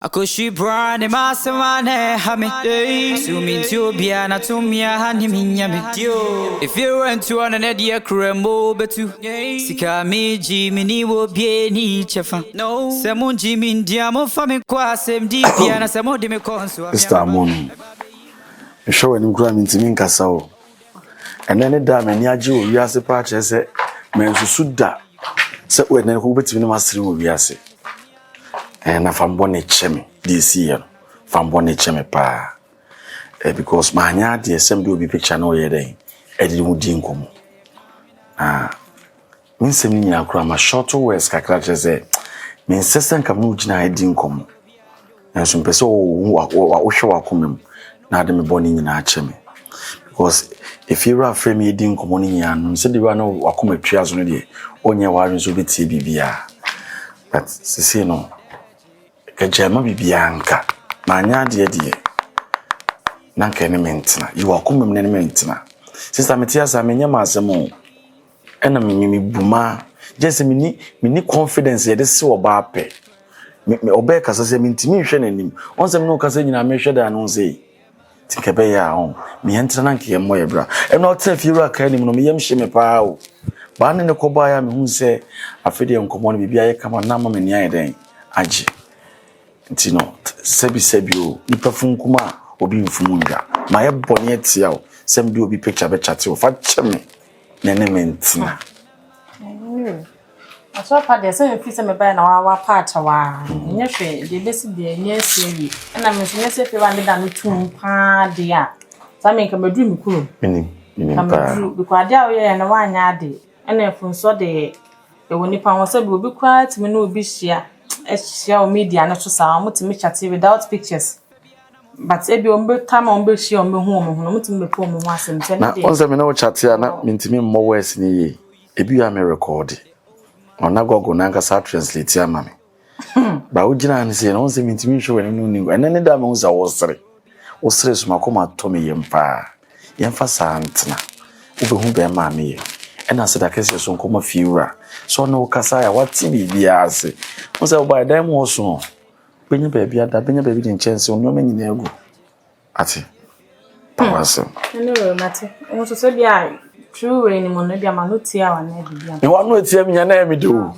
Akoshi brand masamane hame Sumi tubia na tumia hani minyame If you went to an edia krembo betu Sika miji mini wo bie ni chefa Semu jimi ndiamo fami kwa semdi pia na semu di me konsu Mr. Amonu show any gram intimi nkasa o ene da me ni age o wiase pa che se me nsusuda se we ne ko betimi no masiri o wiase na fambone cheme this year fambone cheme pa because manya de sem do bi picture no ye den edi mu di nkomo min sem ni akura ma short words kakra che se min sesen kam no gina edi nkomo enso mpese wo hwe Akuming na de me boni nyina cheme because if you are frame edi nkomo ni nya se de wa no Akuming azo no de onye wa nso beti bibia but sisi no kajama bibianka manya de nanka ne mentina you Akuming ne mentina sister metiasa menye masemo ena mimi buma just mini confidence ye de se oba pe me oba kasa se mintimi hwe nanim onse me no kasa nyina me hwe da no sei tikebe ya on me entra nanka ye moye bra ena o te fi ra ka nim no me yam hye me pa o ba ne koba ya me hu se afede enkomo no bibia ye kama na ma me ni ayeden age ntino sebi o nipa funkuma obi mfumunga ma ye bone atia o sem bi obi picture be chate o fa cheme ne mentina aso pa de se fi se me ba na wa part wa nye hwe de besi de nye sewi na me nye se fi wa me da no tum pa de a sa me ka madru mi kuro minim pa because ade a o ye na wa anya ade na efunso de woni pa won se bi obi kwa ti me na obi hia social media na so sa mutimi chat without pictures but ebi ombe time ombe hia ombe hu ombe hu no mutimi be po ombe hu asem tene na onse me na wo chat ya na mintimi mo words ni ye ebi ya me record ona gogo na nka sa translate ya mame ba wo gina ni se na onse mintimi hwe wani no ni ene ne da me hu za wo sere so makoma to me yemfa santina ube hu be ma me ye ena se da kese so nkoma fiura so no kasa ya wati bibia ase onse wo ba dan mo so benye baabi ada benye baabi din chance onno me nyina egu ati pawase no mate won so se bia true we ni mo no bia ma no tia wa na bibia me wa no tia me nya na me do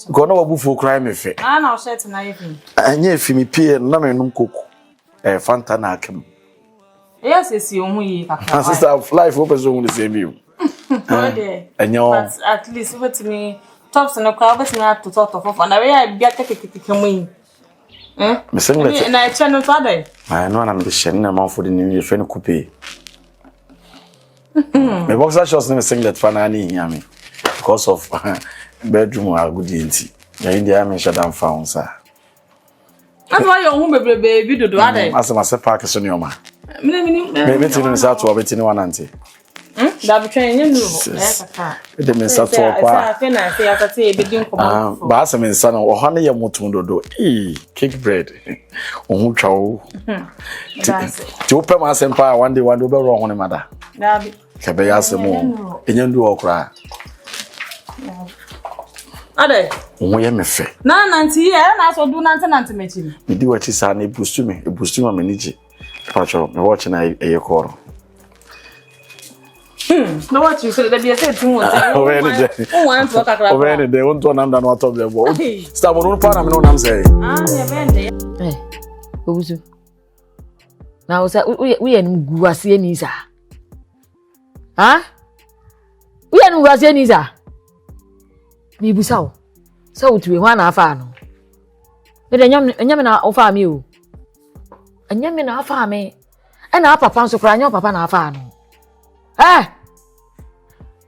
go no wabu fo cry me fe na o shirt na yefi anya efi mi pie na me num koku fanta na akem yes esi ohun yi kakra sister life wo person wo se mi but at least what me tops na kwa but me to sort of na we ya bia kekekeke mu me singlet na channel to adai I know na me share na man for the new year friend coupe me boxer shorts na me singlet fa na ni hia me because of bedroom a good enti ya india me share down found sir that's why you home baby do adai asa park so ni oma me tinu sa to obeti ni wanante da betwen nye nu kaka de me sa to kwa afa na afa ya kate e begin komo ba asa me sa no ho na ye mutun dodo cake bread ohun twa o ti ope ma sempa one day be ro ho ne mada da bi ke be ya semo enya ndu okra ade ohun ye me fe na nanti ye na so du nanti mechi mi di wachi sa na e boost me manage pacho me watch na e koro no what you say that be say tun won want to kakra over there won to nam da no top there bo start no pa na me no nam say ye bende obuzu na o say we enu gu ase ni sa we enu gu ase ni sa ni busa o so tuwe ho na afa no me de nyam na ofa mi o anyam na afa me na papa nso kra nyam papa na afa no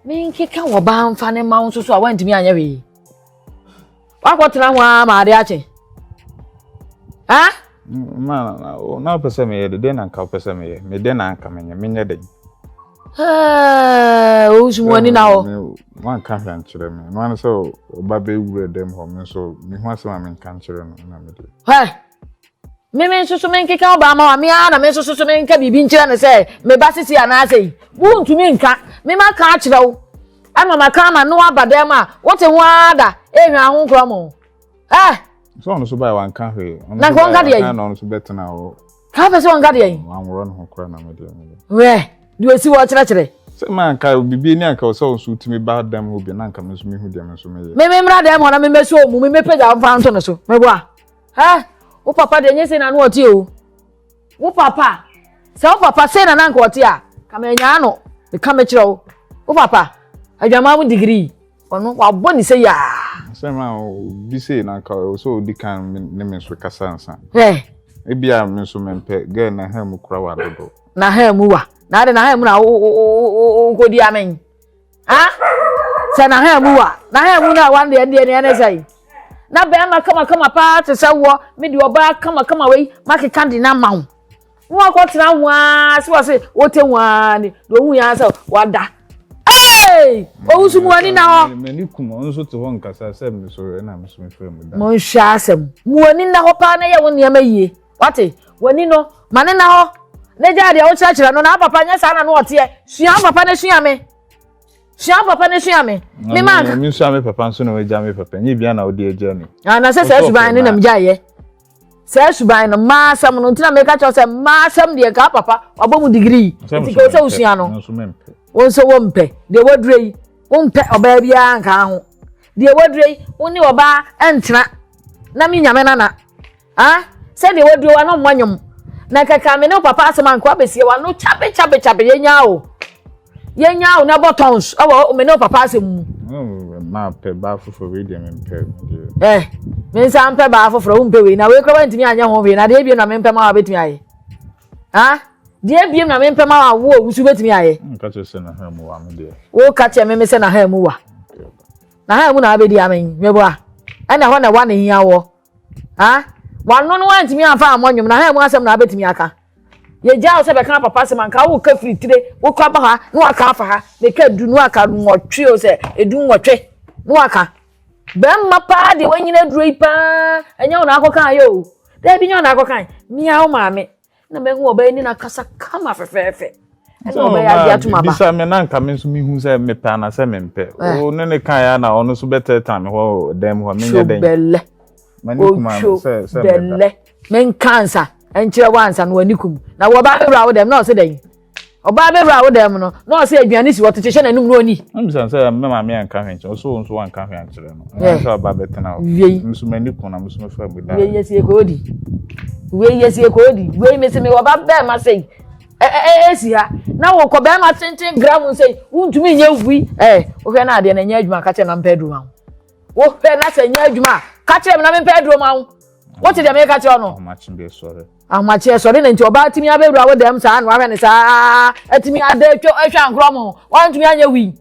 minki ka wo ba mfa ne ma nso so a wantimi anya we wakotena ho a ma ade ache na pese me ye de na nka pese me ye me de na nka menye de o jumoni na o man ka hwan kire me man so ba be wure dem ho me so me ho asema me nka kire no na me de me so minki ka ba ma me ana me so minka bibi nkire ne se me ba sisi ana sei wo ntumi nka me ma ka akire wo ama maka ma no abadem a wote ho ada ehwa ho nkromo So on so buy one cafe. Na ko nga de na on so better na o. Ka fa so nga de yin. Am run ho kra na me de. We, di o si wo kire. Se man ka bibi ni anka so so timi ba dam ho bi na anka me so me hu de me so me ye. Me mra dem ho na me so mu me pega mfa nto no so. Me boa. Ha? Wo papa de nyese na no oti o. Wo papa. Se wo papa se na anka oti a, ka me nya no. Me ka me kire wo. Wo papa, adwama mu degree. Ono wa boni se ya. Se man bi se na anka so di kan ne me so kasa ansa. Ebia me so mempe girl na ha mu kura wa dodo. Na ha mu wa. Na de na ha mu na o godi amen. Ha? Se na ha mu wa. Na ha mu na wan de ne sai. Na be ma kama pa te se wo me de oba kama we make kandi na ma wo. Wo akotra ho a se wo se wo te ho a ni do hu ya se wada. Hey! O usu mu ani na ho. Me ni kuma on so te ho nkasa se me so na me so me fa mu da. Mo hwa asem. Mu ani na ho pa na ye wo niam ayie. Wate? Wani no mane na ho. Ne jade o chira no na papa nya sa na no ote e. Sua papa na sua me. Sua papa na sua me. Me ma. Me sua me papa so na we ja me papa. Nyi bia na o de agya ni. Na se suban ni na mja ye. Se suban no ma sam no ntina me ka cho se ma sam de ka papa obomu degree. Ti ko se usua no. Won so wo mpe. De wodrei. Won mpe oba bia nka ho. De wodrei woni oba entena. Na mi nyame na. Ah? Se de wodrei wa no mwanyom. Na kaka me no papa asema nko abesie wa no chabe yenya o na buttons awo me no papa asem ma pe ba fofo we de me mpe me nsa mpe ba fofo wo mpe we na we kra ntimi anya ho we na de biem na me mpe ma wa betimi aye ha de biem na me mpe ma wa wo wusu betimi aye nka che se na ha mu wa me de wo ka che me se na ha mu wa na ha mu na abedi amen me bo a ana ho na wa na hia wo ha wano no wantimi afa amonyum na ha mu asem na abetimi aka ye jao se be kan papa se man ka wo ka firi tire wo kwa ba ha no aka afa ha ne ka du no aka nwotwe o se edu nwotwe no aka be mma pa de wanyina duroi pa enya wo na akokan yo da bi nya wo na akokan mia wo maame na me hu oba ni na kasa kama fefefe ena oba ya dia tuma ba bisa me na nka me so mi hu se me pa na se me mpe o ne ne kan ya na ono so better time ho dem ho me nya den belle manikuma se belle men cancer enchire wansa no anikum na wo ba bebra wo dem na o se den oba bebra wo dem no na o se aduane si wo to chehye na num no oni mbisan se me ma me anka hwenche o so nso anka hwen akire no so ba betena o nso manikum na nso me fa bu da we yesie ko odi we me se me wo ba be ma sei si ha na wo ko be ma tenten gram sei untumi nya vui wo hwe na ade na nya adwuma ka che na mpedru ma wo hwe na se nya adwuma ka che na mpedru ma what did make at no? How much sorry and to about me abebra with them san wa ne sa atimi ade twa ahwa nkromo wan tumi anya wi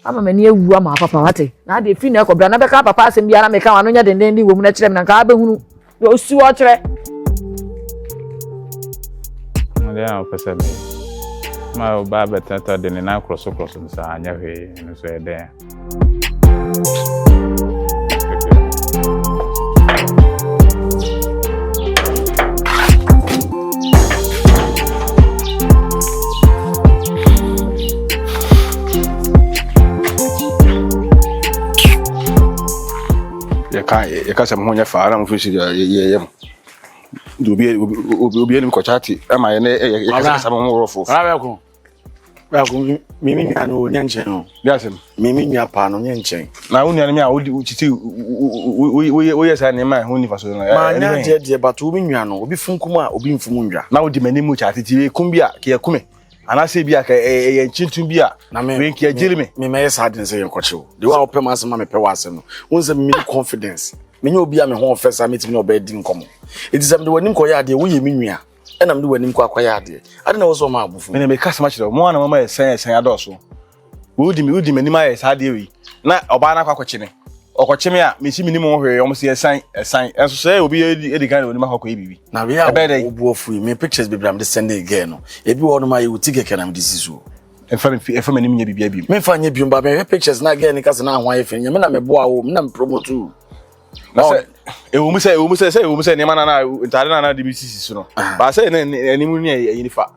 ama mani ewu ama papa wate na ade fi na ekobra na beka papa asem bia na meka wano nya denden di wo mu na kire me na ka behunu do si wo kire ale a pese me ma o ba betata de na cross nsa anya hwe no so ede ya kasa mmonya faara mu fisi ye obi ni ko chati ama ye ya kasa mu rofo ba ko mimi nya no nyenchen no biasem mimi nya pa no nyenchen na unu ya mi a uchiti wo ye sa ne ma ho ni faso no ma nya je but obi nya no obi funkum a obi mfum ndwa na odi mani mu chati ti kumbia ke kume anase bia ka ye nchintun bia we ke agirime me me yes hadin say yenkochewo de wa opem asema me pe wa asem no wonse me confidence me nya obi a me ho ofesa metimi no ba di nkomo edisem de wanim ko ya de wo ye minua enam de wanim ko akwaya ade ade na wo so ma abufu me kasa ma chiro mo na mama ye sen adoso wo udi mani ma ye sa de wi na oba na kwakochine okochime a me si minimo hwe yo mo se esan enso say obi edi kan oni ma hokọ ebibi na we a obuofu me pictures be bram de send again no ebi wo no ma ye utige kenam disisu efa mani nya bibia bi me fa nya biom ba me pictures na again ni kase na ahwan ye fe nya me na me boa wo me na me promote na say ewu mu say ne ma na ntare na de bi sisi no ba say eni mu nya yin fa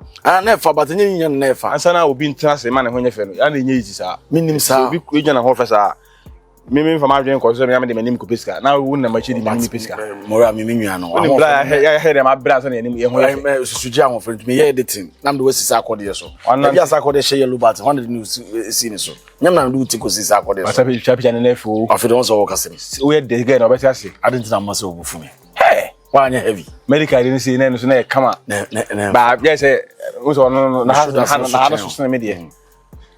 na fa but nya na fa ansa na obi ntena se ma na ho nya fe no ya na nya yi sa minim sa obi nya na ho fe sa me from Adrian cause me am de manim ko pesika na wo na machi di manim pesika mora me nua no ahon ya he dem abra so na enim ye ho me susuji ahon friend me ye editing na me do sisa akode so e ya sa akode share yellow bat 100 news see ni so nyam na do ti ko sisa akode so asabe chapi na lefu afi don so wo kasem wo ye de guy na obesi ase adentina ma se obufu me hey why anya heavy medical didn't see na so na kama ba yes wo so no na so so na me de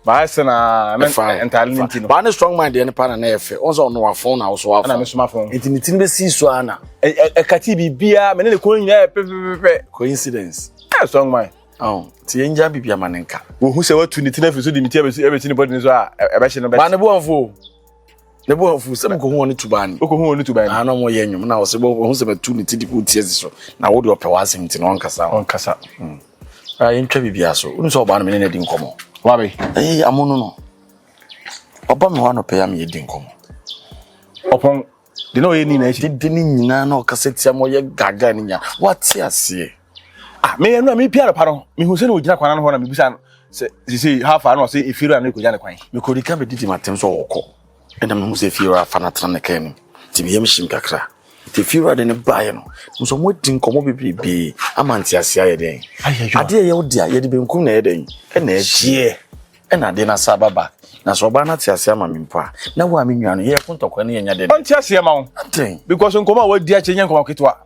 ba sana entirely ba na strong mind dey pa na efe onzo no wa phone na so wa na me so ma phone intinitin be si so ana kati bibia me ne ko nyina pepepe coincidence strong mind ti enja bibia manenka wo hu se watu ni tina fiso di miti abeti ni body so a ebe hye no be ba ne bo anfo se mo ko hu oni tubani o ko hu oni tubani ana mo ye nwum na wo se bo hu se betu ni ti di ko tie so na wo de ope wa asem ti no onkasa ntwa bibia so unu so ba no me ne di nkomo wabe Amonu no oba me ho no pe ya me di nkomo opon de no ye ni na echi de ni nyina na okaseti am ye gaga ni nya wati ase me no me pia pa no me hu se no ogina kwana no ho na me bisa no se half an no se efiru na ko gina kwan me ko dika be didi matem so okọ ena me hu se efiru afa na tra na kan ti bi yem shim kakra ti efiru de ne bae no so mo di nkomo bebrebe amanti ase aye den ade ye wo dia ye de benkum na ye den ena ehie ena de na sababa na so ba na ti ase ama me mpa na wo ami nwa no ye kontokwa ne nya de on ti ase ama wo because nkomo wo dia che nya nkomo ketwa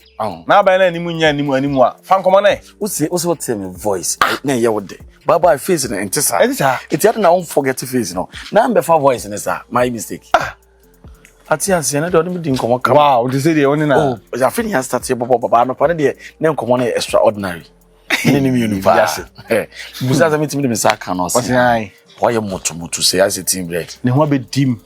na ba na animu nya animu a fa nkomo na wo se tell me voice na ye wo de baba face na entisa it had na forget face no na am be fa voice ne sa my mistake ati ase na de me di nkomo ka wow they say they only na ya fini has start baba no pa na de ne nkomo na extraordinary ne ni mi unu pa busa za mitimi de me sa ka no se why moto say as a team break ne ho abedim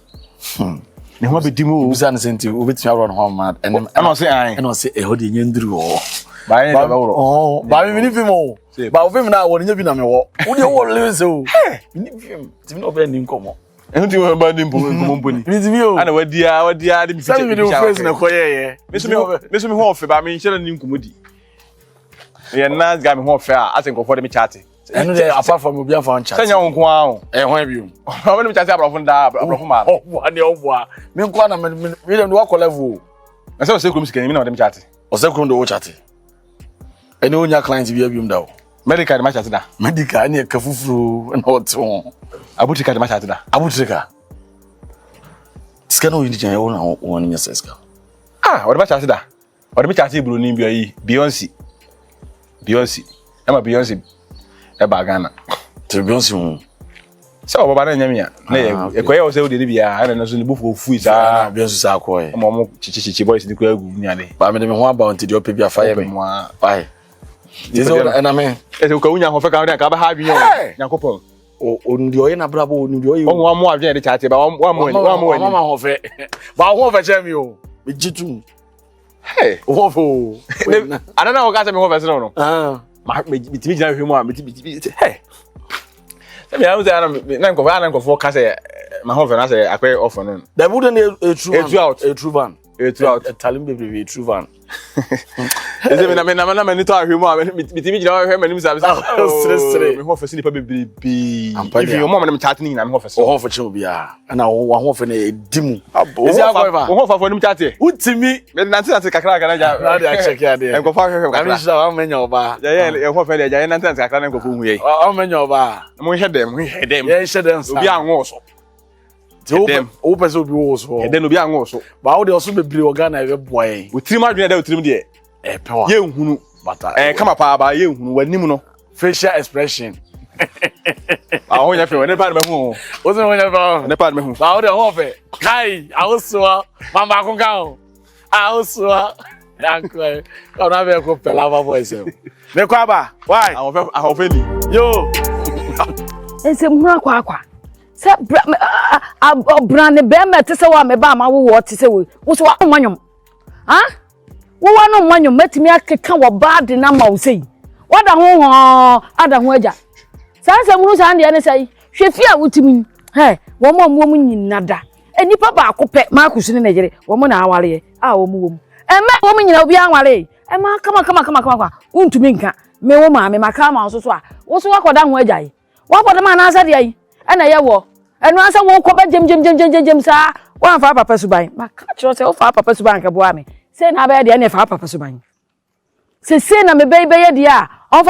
ne ho abedim o busa na senti obetimi awro no ho ma and no say and no say e ho de nyanduru o ba yen da woro ba mi ni film o ba film na wo nya bi na me wo wo de wo lose o ni film timi no be ni nkomo ehunti wo ba ni mpo ni mi o ana wadia de mi fiche mi face na koyeye me so mi ho ofe ba mi nhyela ni nkomodi ye na ga mi ho ofe a asenko for de mi chat enu de apart from obi afa chat senya won ko a ho bi o me chat abrofo da abrofo ma o ani o boa me nko na me dem do akọ level na se krum sika mi na dem chat o se krum do wo chat eni onya client bi abium da o medical ma chat da medical ani ka fufuru na o to abutrika de ma chat da abutrika skano yindi jan na won nya seska o de ma chat da o de mi chat ibru ni bi yi Beyonce ama Beyonce e ba Ghana to Beyonce mu se o baba na nya me na e koye o se o de bia ana na so ni bufu ofu isa Beyonce sa ko e mo chichichi boys ni ko agu nyane ba me de me ho aba on ti de opa bia fa ye me ai dizo na me e se ko unya ho fa ka ka ba ha adwen o yakopon o ndi oye na brabo o ndi oye o mo mo adwen de chat ba wa mo mama ho fe ba ho fe che mi o me jitu hey o fo ana na o ka se me ho fe se no ma bitimi jina hwemu a bitimi hey se me amuze na nko for ka se ma ho fe na se akwe offer no da bu de a true van talim baby a true van ese me na me to ahwemu a bitimi jina hwemu anim sa stress me ho fe se ni pa bebrebe if you mom na me chat ni na me ho fe se o ho fe che bia na wa ho fe na edimu ese akwa o ho fa for nim chat utimi me na nti kakra kana ja na dey check ya dey nko fa hwehwe kakra amisa wa menya oba ya ho fe le ja na nti kakra na nko fu hu ye o menya oba mo hedem ye hedem obi anwo so o pese obi wo so hedem obi anwo so ba o de so bebre organa e boy otirim adwene da otirim de pewa ye nhunu bata kama pa ba ye nhunu wanim no facial expression ho nya fe ne pa me hu o se ho nya fa ne pa me hu ba o de ho fe kai AKOSUAH mama ko ka o AKOSUAH dankwe ka na be ko pela ba voice me kwa ba why ahoffe ni yo ese mhura kwa se brand be me te se wa me ba ma wo te se wo so wa nwanyom ha wo wa no nwanyom metimi akeka wo ba de na ma wo sei wada ho ada ho agya sanse muru san de ne sei hwefi a wutimi he wo mo nyinada enipa ba akopɛ ma akusune na jere wo mo na aware a wo mo wo mo nyina obi anware ma kama untumi nka me wo ma me maka ma so a wo so wakoda ho agya yi wakoda ma na asa de yi na ye wo enu asa wo ko ba jem sa One for papa suban. Ma catch yourself for papa suban ka boa me. Say na be de na for papa suban. Say na me be de a. On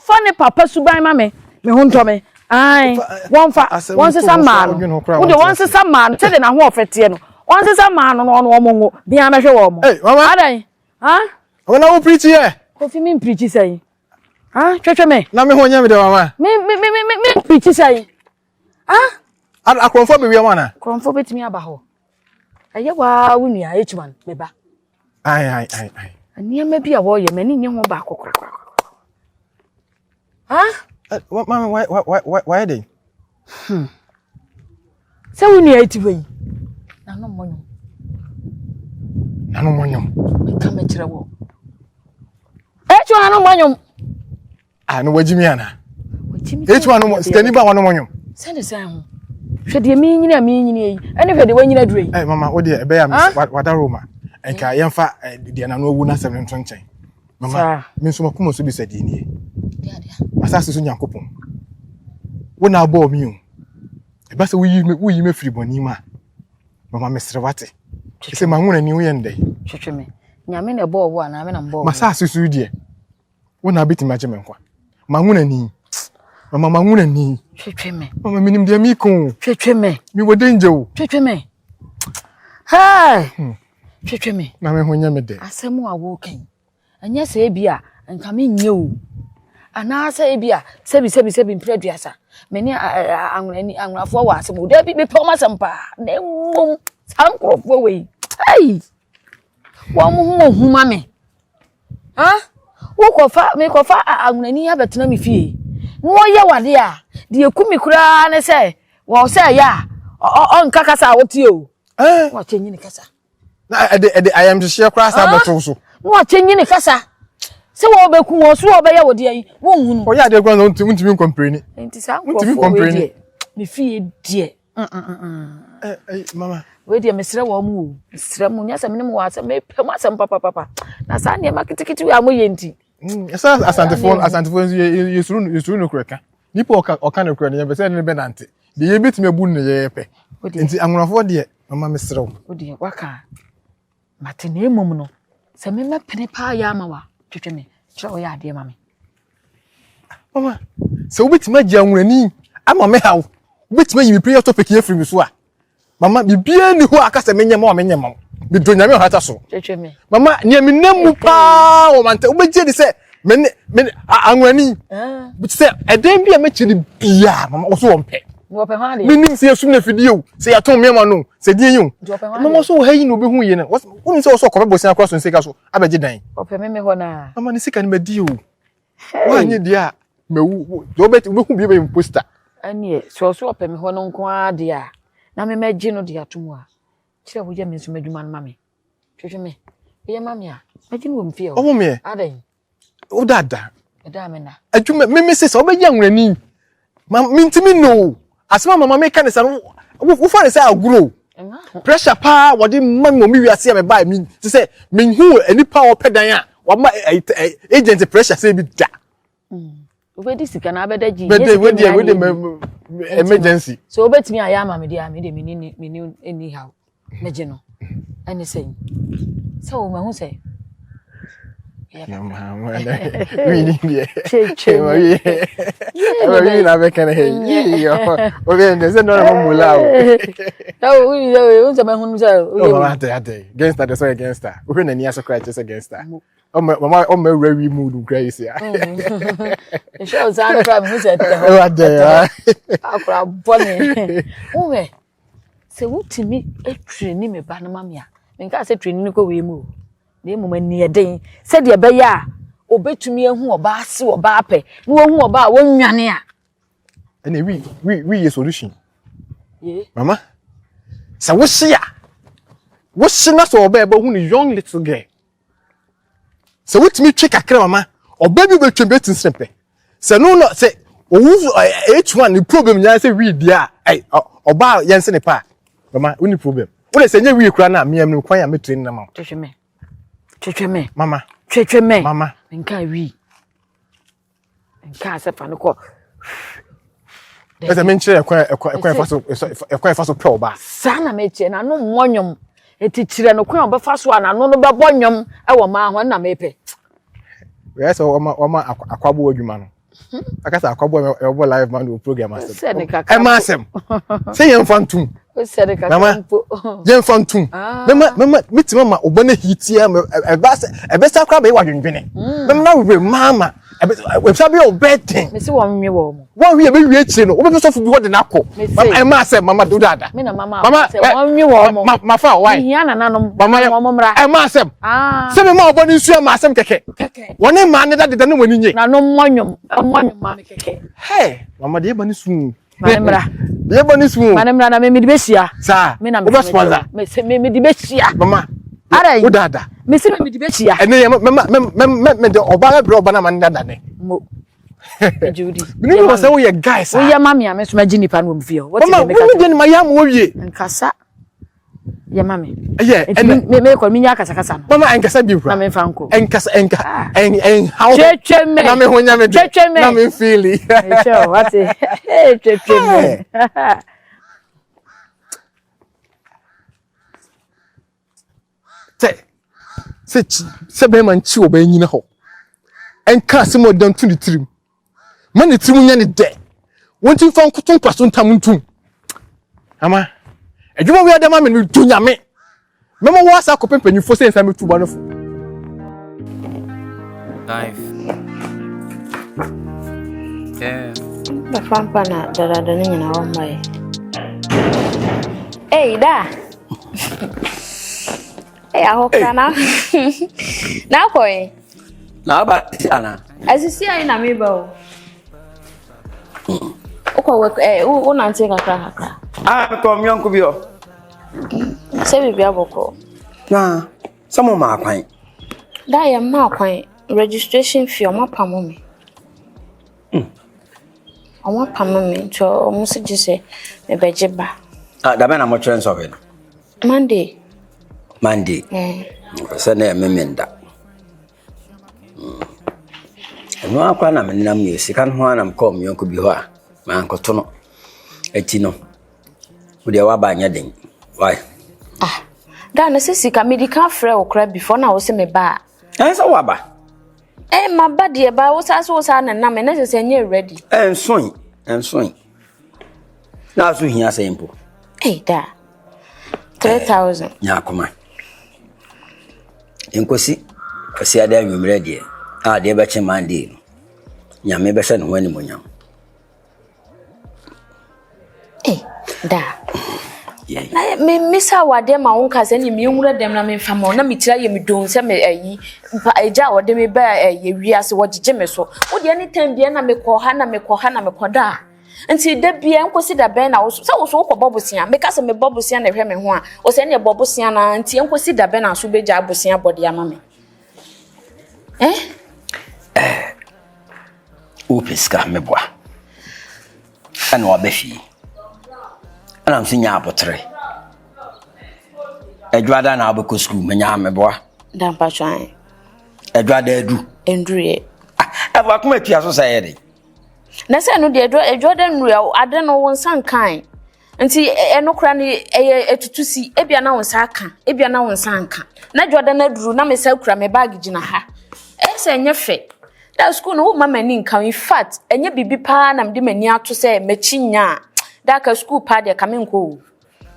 fa ne papa suban ma me. Me ho nto me. Ai, one sesa man. Wo de one sesa man, say na ho ofete no. One sesa man no omo bia me hwe wo mo. Hey, mama. Adan. Ha? When I preach here. Kofi me preach say. Ah, TWETWEME. Na me ho nya me de mama. Me preach say. Ah? Akonfo be wi mana. Konfo betimi aba ho. Aye wa wuni a echuman meba. Ai. Ani ma bi a wo ye mani nye ho ba kokora. Ah? Mama, why they? Say wuni a etiwe. Na no monyo. Me ka me kire wo. Echu anu monyo. Ah no wajimi ana. Wajimi. Echu anu skani ba wano monyo. Send say ho. Hwede mi nyini yi. Ene hwede wanyina dure yi. Eh mama, wo de be ya wada Roma. Enka yemfa de na no wu na 7 nchen. Mama, me nso makumo so bi sadi ni. Asase so nyankopon. Wo na abo mi o. E ba se wo yi me firi boni ma. Mama me srewate. Se ma nwuna ni wo yende. TWETWEME. Nyame na bo wo na me na mbo. Masase so die. Wo na beti ma je menkwa. Ma nwuna ni. Mama ma nwuna ni. TWETWEME. Mama minim de mi ko. TWETWEME. Mi wo danger o. TWETWEME. Hey. TWETWEME. Na me ho nya me de. Asemu a wo kan. Anya se bia nka me nye o. Ana se bia sebi mpreduasa. Meni anwafo wa asemu de bi pe o masampa. Na mum sankrofo we. Hey. Wo mo ho huma me. Ha? Wo kofa anwani ya betena me fie. No ye wade a de ekumi kura ne se wo se ya on kakasa wotie o. Wo chenyi ne kasa. Na ede I am share kura sa beto so. Wo chenyi ne kasa. Se wo beku wo so wo be ya wode yi wo hunu. O ya de kwa no ntimi complain. Enti sa nkrofo we me fie die. Mama. We die mesre wo mu o. Mesre mu nya se me mu wa se me pe mu asem papa. Na sa ne makitikiti we amoye nti. Esa asantefo yesuru no kreka. Nipa oka no kreka ne be se ne be nante. De ye bitime bu ne ye pe. Enti anwonafo de mama mesre wo. Odi waka. Mate na emum no. Se me mepene pa ya ma wa. TWETWEME. Kira o ya ade ma me. Mama, se obitima gia nwani ama me hawo. Obitima yi me prayer topic ye free me so a. Mama bibia ni ho aka se menye ma o menye ma. Bi do nyame hata so. TWETWEME. Mama, ni me namu pa o mante. Obeje di se me anwani. Bi se eden bia me chiri bia mama o so wo mpe. Wo pe ha de. Minim se asum na fidie o. Se ya ton me ma no. Se die yin. Mama so ha yi no be hu yi na. Wo se wo so ko be bosia cross nsika so abeje dan. Wo pe me ho na. Mama ni sika ni medi o. Wa nye dia mewu. Do be hu bi be imposter. Anie so wo pe me ho no nko ade a. Na me magye no de atomu a. Kira wo ye me nso madwuma no mame. TWETWEME. Ye mame a. Magye no wo mfie o. O me. Adan. O dada. Eda me na. Adwuma me se obeje anwani. Mintimi no. Asema mama me kan se no. Wo fa ne se aguro. Pressure pa wodi mami omi wiase me ba mi. Se me hu anipa o pedan a. Wa ma agent pressure se bi da. Obedi sika na abeda gi. We emergency. So obetimi aya ma me dia me de me anyhow. Meje no. Ani sen. So me hu se. Yeah, mama. We need it. Che. We na be kan he. O be nde se no na mula o. We unse me hu se. O mama ate. Gangster de so gangster. We na ni aso cry che gangster. Mama o me rewi mood crazy ya. E show zan cry me se te. O ade. Akura bone. Uwe. Se wutimi etwini me ba na mamia. Nka se twini ni ko we mu. Na emu mani eden. Se de be ya obetumi ehu oba ase oba ape. Na wo hu oba wo nwane a. And we a solution. Yeah. Mama. So wo shia. Wo shina so oba ebe hu ni young little girl. So wutimi twe kakra mama. Oba bi betwem betin sempe. Se no se owu H1 ni problem nya se we dia. Oba yense ne pa. Mama, uni problem. Wo se nya we kura na miam no kwan ya metrain na ma. TWETWEME. Mama. TWETWEME. Mama. Nka wi. Nka se fa no ko. Ese menche ekwan fa so pe oba. Sana meche na no mmonyom. Eti kire no kwan obefa so ana no bebo nyom e wo ma ho na mepe. We say wama akwabo adwuma no. Akasa akwabo e live man program asem. E ma asem. Say yem fantum. O se de kaka mpo. Yem fantum. Mama mitima ma obana hitia e be sakra be wadwendwene. Mama we mama we sabi o betting. Me si wo nwe wo mo. Wo wi e be wi akire no. Obe so fu bi wo de nakọ. E ma asem mama do dada. Me na mama se wo nwe wo mo. Ma fa why? Hia na nanom. Mama mo mra. E ma asem. Se me ma obana nsu ma asem keke. Woni ma ne dada ne woni nye. Na no mmonyom ma me keke. Hey, mama de bani su. Manemra. De bani su. Manemra na me di besia. Sa. Me na me sponsor. Me di besia. Mama. Ara. Wo dada. Me se me di besia. Ene me de oba bro oba na man dada ne. Mo. Judy. Bini wo say wo ye guys. Wo ye mami a me so magini pa no mfio. What mama, me ka. Mama, wo de ma yam wo wie. Nkasa. Ye mami. Yeah, me ko mi nya kasa kasa no. Mama enkasa bi na me fa nko. Enkasa how. TWETWEME. Na me honya me. TWETWEME. Na me feeli. Sure, what it? Hey, TWETWEME. Se be man chi oba nyina ho. Enka se mo dan tu ni tirim. Man ni tirim nya ni de. Wonti fa nkoto mpaso ntam ntum. Ama edwuma wi adama me no dunya me. Mema wo asa kopem panifo se nsa me tuba no fo. Life. Yeah. Ba pampa na dada ni nyina wo mai. Hey da. Hey ahoka na. Na koi. Na ba ana. Asisi ai na me ba o. Uko we una nte kakra. Ah, ko myonko bi o. Se bi bia boko. Na, samo ma kwan. Da ya ma kwan registration fee o ma pamo me. O ma pamo me to o mu se gise me beje ba. Ah, da be na mo tren so be. Monday. Se na me menda. No akwa na me nam ye sika no anam ko myonko bi ho a ma nkoto no. Eti no. Wo de wa ba nya den. Why? Ah. Da na se sika medical frɛ okra before na wo se me ba. So wa ba. Ma ba de ba wo sa na na me na se nye ready. Ensoin. Na so hia se impo. Da. 3,000. Nya akoma. Enkosi kasi ada nwumre de. De be che Monday. Nya me be hye no wani monyam. Da. Na me misa wade ma wonka se ni me nwura dem na me fama na me tira ye me don se me ayi eja wode me ba ye wiase wogege me so wo de anytime bia na me ko ha na me koda nti da bia nkosi da ben na wo se wo so ko bobosia me ka se me bobosia na hwe me ho a wo se ne bobosia na nti nkosi da ben na so beja abosia bode ama me o peska me boa ana wa be fi ana msinya apotre edwada na abeko school menya meboa dan pa twan edwada edu endure aba kuma tia so saye de na se no de edwada nru ade no won san kan nti enokra ne etutusi ebia na won sa aka ebia na won san kan na edwada na duru na me sa kura me bag gina ha se enye fe that school no mama ni nkan in fact enye bibi pa na mde mani ato se machinya daka school pa de kamenko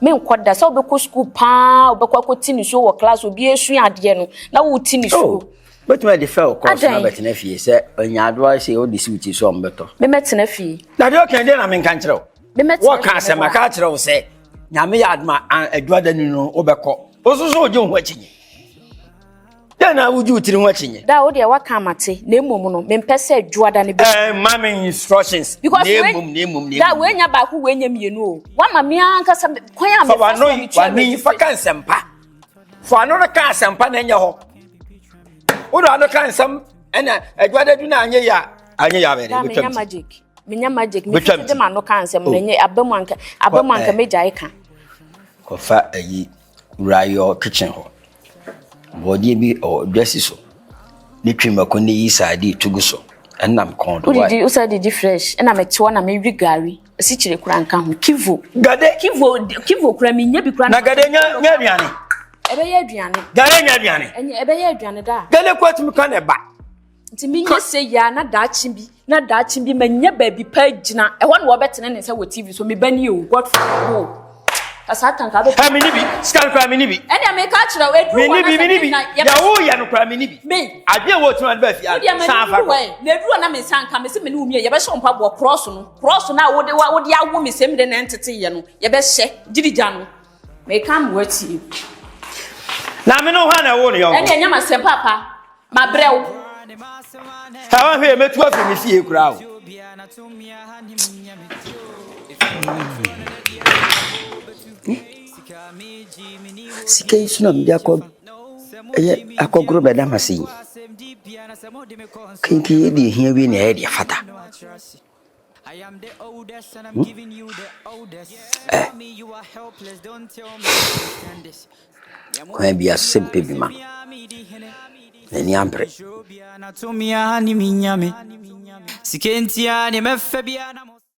men koda so obeko school pa obeko akoti so wo class obi esu ade no na wo ti ni so but me de fail course na betina fie se onyaado se o disi uti so mbeto me metina fie na de o kan de na men kan kire me metina wo kan se maka kire wo se nyame ya adma adwada ni no obeko osusu oje ho achinye na wuju tiri ho achinye da wo de waka amate na emom no me mpese adwada ne be mama instructions nemum da we nya ba ku we nya mienu o wa ma me anka sa kwan am fa wano fa kan sempa fa wano na kan sempa na nya ho wo do ano kan sem ena adwada du na anye ya be de menya magic me de ma no kan sem na nya abamu anka meja ika ko fa ayi rayo kitchen ho body bi o dress so ni twema ko ni side tugu so and I'm called. Who did you say did you fresh? And I'm a two and I'm a regari. A situation crank, Kivo. Gade, Kivo, cramming, you be cramming. Nagadena, Gadiani. Ebeye Adriani. Gadiani. And Ebeye Adriana da. Gale quite me can a back. To me, you say, ya, not that chimby, not that chimby, man, your baby page now. I want better than say with TV, so me ben you, what for you? As I can have a minibi, scan craminibi. And I may catch the way, Minibi, Yahu, craminibi. Me, I didn't want to advert. Never one I'm in San Camis, me, you best on Pablo cross now, what the young woman send an entity, you know, your best say, Jano. May come word to you. Now, I know how I want you. And then say, Papa, my brew. How I hear me 12 in the sea crowd. Sike suna mbi akogro beda masi. Kinki di hia wi na e di fata. I am the oldest and I'm giving you the oldest. Tell me you are helpless, don't tell me understand this. Kwa bia sempe bi ma. Eni ampre. Sikenti ani mefa bia na